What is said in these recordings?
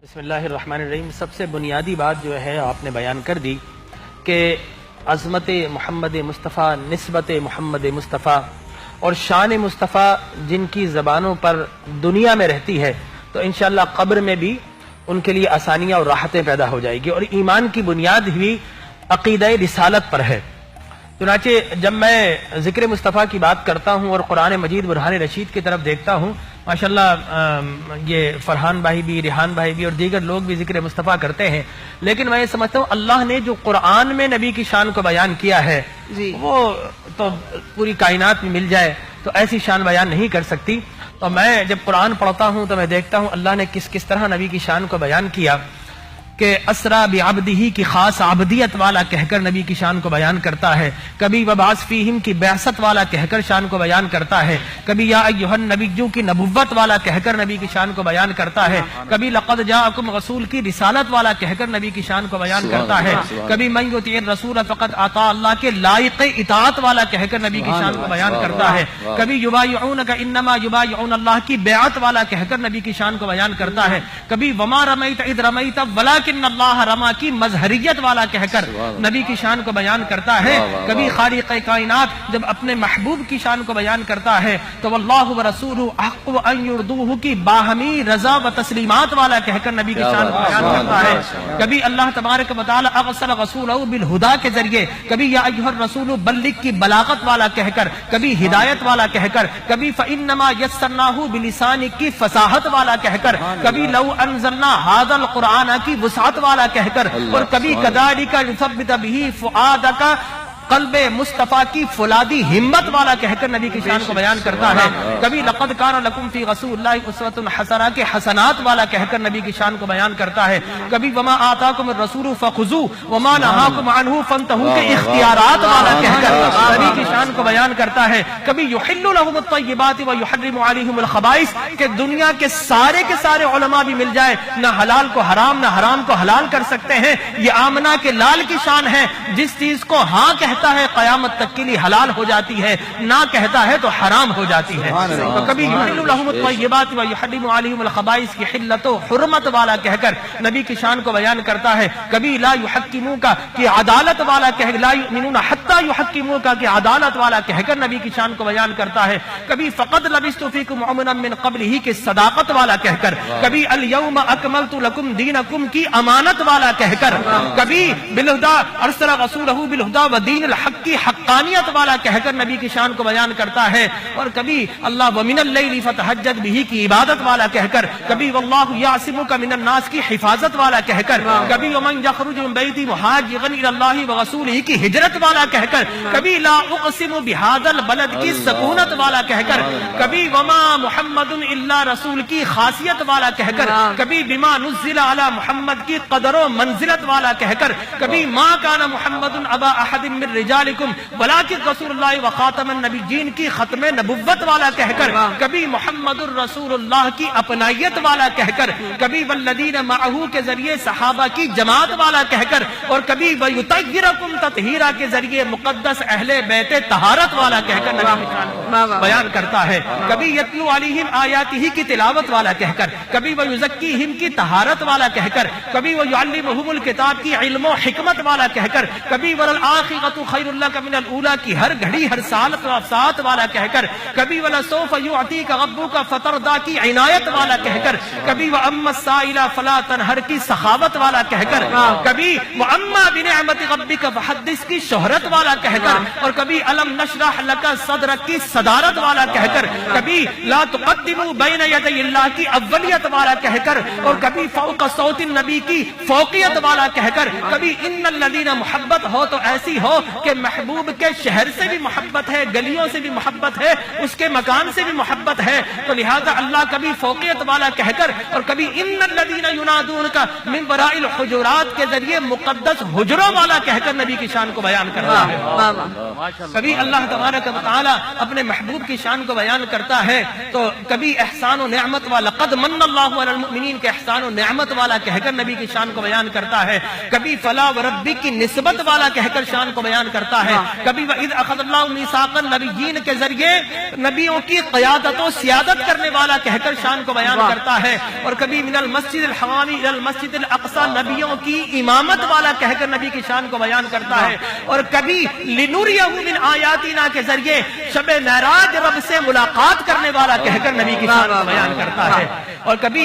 بسم اللہ الرحمن الرحیم۔ سب سے بنیادی بات جو ہے آپ نے بیان کر دی کہ عظمت محمد مصطفیٰ، نسبت محمد مصطفیٰ اور شان مصطفیٰ جن کی زبانوں پر دنیا میں رہتی ہے تو انشاءاللہ قبر میں بھی ان کے لیے آسانیاں اور راحتیں پیدا ہو جائے گی، اور ایمان کی بنیاد بھی عقیدہ رسالت پر ہے۔ چنانچہ جب میں ذکر مصطفیٰ کی بات کرتا ہوں اور قرآن مجید برہان رشید کی طرف دیکھتا ہوں، ماشاءاللہ یہ فرحان بھائی بھی، ریحان بھائی بھی اور دیگر لوگ بھی ذکر مصطفیٰ کرتے ہیں، لیکن میں یہ سمجھتا ہوں اللہ نے جو قرآن میں نبی کی شان کو بیان کیا ہے وہ تو پوری کائنات میں مل جائے تو ایسی شان بیان نہیں کر سکتی۔ تو میں جب قرآن پڑھتا ہوں تو میں دیکھتا ہوں اللہ نے کس طرح نبی کی شان کو بیان کیا کہ اسرا بعبدہ کی خاص عبدیت والا کہہ کر نبی کی شان کو بیان کرتا ہے، کبھی وبعث فیہم کی بعثت والا کہہ کر شان کو بیان کرتا ہے، کبھی یا ایھا النبیّ کی نبوت والا کہہ کر نبی کی شان کو بیان کرتا ہے، کبھی لقد جاءکم رسول کی رسالت والا کہہ کر نبی کی شان کو بیان کرتا ہے، کبھی من یطیع الرسول فقد اطاع اللہ کے لائق اطاعت والا کہہ کر نبی کی شان کو بیان کرتا ہے، کبھی یبایعونک انما یبایعون اللہ کی بیعت والا کہہ کر نبی کی شان کو بیان کرتا ہے، کبھی وما رمیت اذ رمیت ولکن اللہ رما کی مظہریت والا کہہ کر نبی کی شان کو بیان کرتا ہے، کبھی خالق کائنات جب اپنے محبوب کی شان کو بیان کرتا ہے تو واللہ ورسولہ احق ان یرضوہ کی باہمی رضا و تسلیمات والا کہہ کر نبی کی شان کو بیان کرتا ہے، کبھی اللہ تبارک و تعالی ارسل رسولہ بالہدی کے ذریعے، کبھی یا ایھا الرسول بلغ کی بلاغت والا کہہ کر، کبھی ہدایت والا کہہ کر، کبھی فانما یسرناہ بلسانک کی فصاحت والا کہہ کر، کبھی لو انزلنا ھذا القرآن کی وسعت والا کہہ کر، اور کبھی کذالک نثبت بہ فؤادک قلب مصطفیٰ کی فولادی ہمت والا کہہ کر نبی کی شان کو بیان کرتا ہے، کبھی لقد کان لکم فی رسول اللہ اسوۃ حسنہ کے حسنات والا کہہ کر نبی کی شان کو بیان کرتا ہے، کبھی وما آتاکم الرسول فخذوہ وما نہاکم عنہ فانتہوا کے اختیارات والا کہہ کر نبی کی شان کو بیان کرتا ہے، کبھی یحل لہم الطیبات ویحرم علیہم الخبائث کہ دنیا کے سارے علماء بھی مل جائے نہ حلال کو حرام نہ حرام کو حلال کر سکتے ہیں، یہ آمنہ کے لال کی شان ہے، جس چیز کو ہاں کہتا ہے قیامت تک کے لیے حلال ہو جاتی ہے، نہ کہتا ہے تو حرام ہو جاتی ہے، تو کبھی یحل لہم الطیبات ویحرم علیہم الخبائث کی حلت و حرمت والا کہہ کر نبی کی شان کو بیان کرتا ہے، کبھی لا یحکموک کی عدالت والا کہہ لا یؤمنون حتی یحکموک کی عدالت والا کہہ کر نبی کی شان کو بیان کرتا ہے، کبھی فقد لبثت فیکم عمرا من قبلہ کی صداقت والا کہہ کر، کبھی الیوم اکملت لکم دینکم کی امانت والا کہہ کر، کبھی بالہدی ارسل رسولہ بالہدی ودین الحق کی حقانیت والا کہہ کر نبی کی شان کو بیان کرتا ہے، اور کبھی اللہ ومن اللیل فتہجد بہ کی عبادت والا کہہ کر، کبھی واللہ یعصمک من الناس کی حفاظت والا کہہ کر، کبھی ومن یخرج من بیتہ مہاجرا الی اللہ ورسولہ کی ہجرت والا کہہ کر، کبھی لا اقسم بہذا البلد کی سکونت والا کہہ کر، کبھی وما محمد الا رسول کی خاصیت والا کہہ کر، کبھی بما نزل علی محمد کی قدر و منزلت والا کہہ کر، کبھی ما کان محمد ابا احد من رجالکم ولکن رسول اللہ وخاتم النبیین کی ختم نبوت والا کہہ کر، کبھی محمد الرسول اللہ کی اپنائیت والا کہہ کر، کبھی والذین معہ کے ذریعے صحابہ کی جماعت والا کہہ کر، اور کبھی ویطہرکم تطہیرا کے ذریعے مقدس اہل بیت طہارت والا کہہ کر نبی کی شان بیان کرتا ہے، کبھی یتلو علیہم آیاتہ کی تلاوت والا کہہ کر، کبھی ویزکیہم کی طہارت والا کہہ کر، کبھی ویعلمہم الکتاب کی علم و حکمت والا کہہ کر، کبھی والآخرۃ خیر لک من الاولی کی ہر گھڑی ہر ساتھ والا کہہ کر، کبھی ولسوف یعطیک ربک فترضی کی عنایت والا کہہ کر، کبھی واما السائل فلا تنہر کی سخاوت والا کہہ کر، کبھی واما بنعمت ربک فحدث کی شہرت والا کہہ کر، اور کبھی الم نشرح لک صدرک کی صدارت والا کہہ کر، کبھی لا تقدموا بین یدی اللہ کی اولیت والا کہہ کر، اور کبھی فوق صوت النبی کی فوقیت والا کہہ کر، کبھی ان الذین محبت ہو تو ایسی ہو کہ محبوب کے شہر سے بھی محبت ہے، گلیوں سے بھی محبت ہے، اس کے مکان سے بھی محبت ہے، تو لہذا اللہ کبھی فوقیت والا کہہ کر، اور کبھی ان الذین ینادونک من وراء الحجرات کے ذریعے مقدس حجروں والا کہہ کر نبی کی شان کو بیان کرتا ہے، کبھی اللہ تبارک و تعالی اپنے محبوب کی شان کو بیان کرتا ہے تو کبھی احسان و نعمت والا لقد من اللہ علی المؤمنین کے احسان و نعمت والا کہہ کر نبی کی شان کو بیان کرتا ہے، کبھی فلا وربک کی نسبت والا کہہ کر شان کو بیان کرتا ہے. کبھی وَإِذْ أَخَذَ اللَّهُ مِيثَاقَ النَّبِيِّينَ کے ذریعے نبیوں کی قیادت و سیادت کرنے والا کہہ کر شان کو بیان کرتا ہے. اور کبھی من المسجد الحرام الى المسجد الاقصى نبیوں کی امامت والا کہہ کر نبی کی شان کو بیان کرتا ہے. اور کبھی لنُرِيَهُ مِنْ آیاتنا کے ذریعے شب معراج رب سے ملاقات کرنے والا کہہ کر نبی کی شان کو بیان کرتا ہے. اور کبھی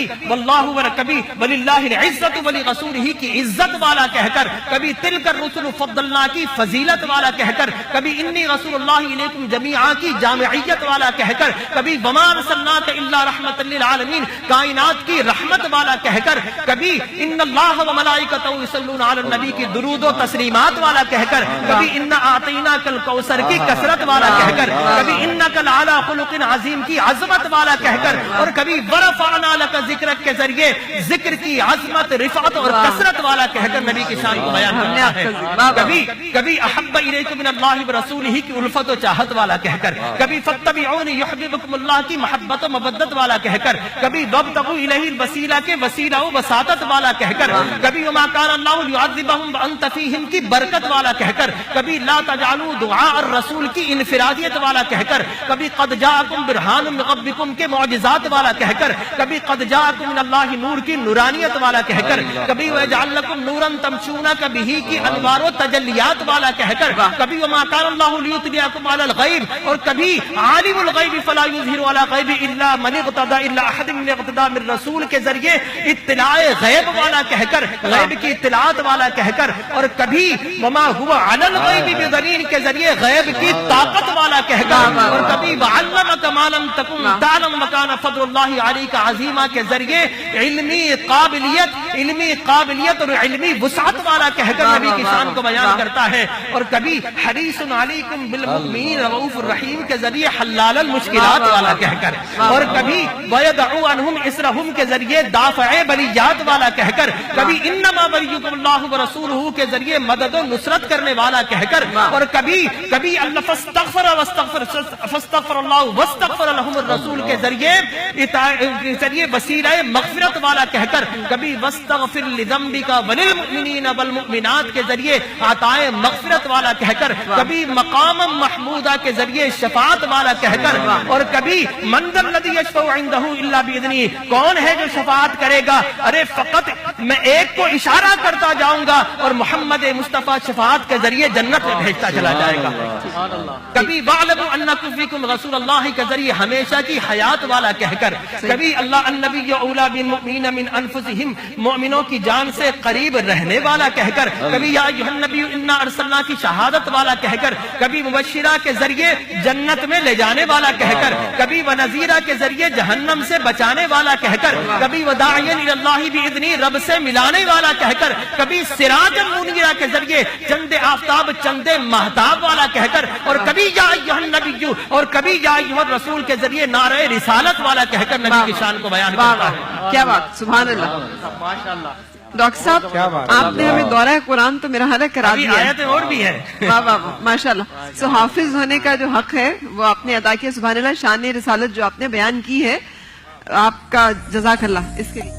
کبھی وَلِلَّهِ الْعِزَّةُ وَلِرَسُولِهِ کی عزت والا کہہ کر, کبھی تِلْكَ الرُّسُلُ فَضَّلْنَا کی فضیلت والا کہہ کر, کبھی اِنِّي رسول اللہ علیکم جمیعا کی جامعیت والا کہہ کر, کبھی وَمَا أَرْسَلْنَاكَ إِلَّا رَحْمَةً لِلْعَالَمِينَ کائنات کی رحمت والا کہہ کر, کبھی إِنَّ اللَّهَ وَمَلَائِكَتَهُ يُصَلُّونَ عَلَى النَّبِيِّ کی درود و تسلیمات والا کہہ کر, کبھی إِنَّا أَعْطَيْنَاكَ الْكَوْثَرَ کی کثرت والا کہہ کر, کبھی إِنَّكَ لَعَلَىٰ خُلُقٍ عَظِيمٍ کی عظمت والا کہہ کر, اور کبھی وَرَفَعْنَا لَكَ ذِكْرَكَ کے ذریعے ذکر کی عظمت رفعت اور کثرت والا کہہ کر نبی کی شان کو بیان کرتا ہے. کبھی احب الیکم من اللہ ورسولہ کی الفت و چاہت والا کہہ کر, کبھی فاتبعونی یحببکم اللہ کی محبت و مودت والا کہہ کر, کبھی وابتغوا الیہ الوسیلہ کے وسیلہ و وساطت والا کہہ کر, کبھی وما کان اللہ لیعذبہم وانت فیہم کی برکت والا کہہ کر, کبھی لا تجعلوا دعاء الرسول کی انفرادیت والا کہہ کر, کبھی قد جاءکم برہان من ربکم کے معجزات والا کہہ کر, کبھی قد جاءکم من اللہ نور کی نورانیت والا کہہ کر, کبھی وَيَجْعَلْ لَكُمْ نُورًا تَمْشُونَ بِهِ کی انوار و تجلیات والا کہہ کر, کبھی وَمَا كَانَ اللَّهُ لِيُطْلِعَكُمْ عَلَى الْغَيْبِ, اور کبھی عالم الغیب فلا یظہر علی غیب الا من اقتدى الا احد من اقتدى من رسول کے ذریعے اطلاع غیب والا کہہ کر, غیب کی اطلاعات والا کہہ کر, اور کبھی وما هو علی الغیب بضنین کے ذریعے غیب کی طاقت والا کہہ کر, اور کبھی وعلمک ما لم تکن تعلم وکان فضل اللہ علیک عظیما کے ذریعے علمی قابلیت اور علمی وسعت والا کہہ کر نبی کی شان کو بیان کرتا ہے. اور کبھی حریص علیکم بالمؤمنین رؤوف الرحیم کے ذریعے حلال المشکلات والا کہہ کر, اور کبھی وَيَدْعُ عَنْهُمْ إِسْرَهُمْ کے ذریعے دافع بلیات والا کہہ کر, کبھی انما ولیکم اللہ ورسولہ کے ذریعے مدد و نصرت کرنے والا کہہ کر, اور کبھی اللہ فاستغفر اللہ واستغفر لهم الرسول کے ذریعے وسیلہ مغفرت والا کہہ کر, کبھی واستغفر لذنبک وللمؤمنین والمؤمنات کے ذریعے عطائے مغفرت والا کہہ کر, کبھی مقام محمودہ کے ذریعے شفاعت والا کہہ کر, اور کبھی من ذا الذی یشفع عندہ الا باذنہ, کون ہے جو شفاعت کرے گا, ارے فقط میں ایک کو اشارہ کرتا جاؤں گا اور محمد مصطفیٰ شفاعت کے ذریعے جنت میں بھیجتا چلا جائے گا. کبھی وَاعْلَمُوا أَنَّكُمْ فِيكُمْ رسول اللہ کے ذریعے ہمیشہ کی حیات والا کہہ کر, کبھی اللہ النبی اولیٰ بالمؤمنین من انفسہم مومنوں کی جان سے قریب رہنے والا کہہ کر, کبھی یا ایھا النبی انا ارسلنا کی شہادت والا کہہ کر, کبھی مبشرہ کے ذریعے جنت میں لے جانے والا کہہ کر, کبھی ونذیرہ کے ذریعے جہنم سے بچانے والا کہہ کر, کبھی وداعیا الی اللہ باذنہ رب سے ملانے والا کہہ کر, کبھی سراجا منیرا کے ذریعے چند آفتاب چند مہتاب والا کہہ کر, اور کبھی یا ایھا النبی اور کبھی یا ایھا الرسول کے ذریعے نعرہ رسالت والا کہہ کر نبی کی شان کو بیان کرتا ہے. کیا بات, سبحان اللہ, ماشاءاللہ. ڈاکٹر صاحب آپ نے ہمیں دورہ قرآن تو میرا حال کرا دیا, آیتیں اور بھی ہیں. واہ واہ ماشاء اللہ. سو حافظ ہونے کا جو حق ہے وہ آپ نے ادا کیا, سبحان اللہ. شان رسالت جو آپ نے بیان کی ہے, آپ کا جزاک اللہ اس کے لیے.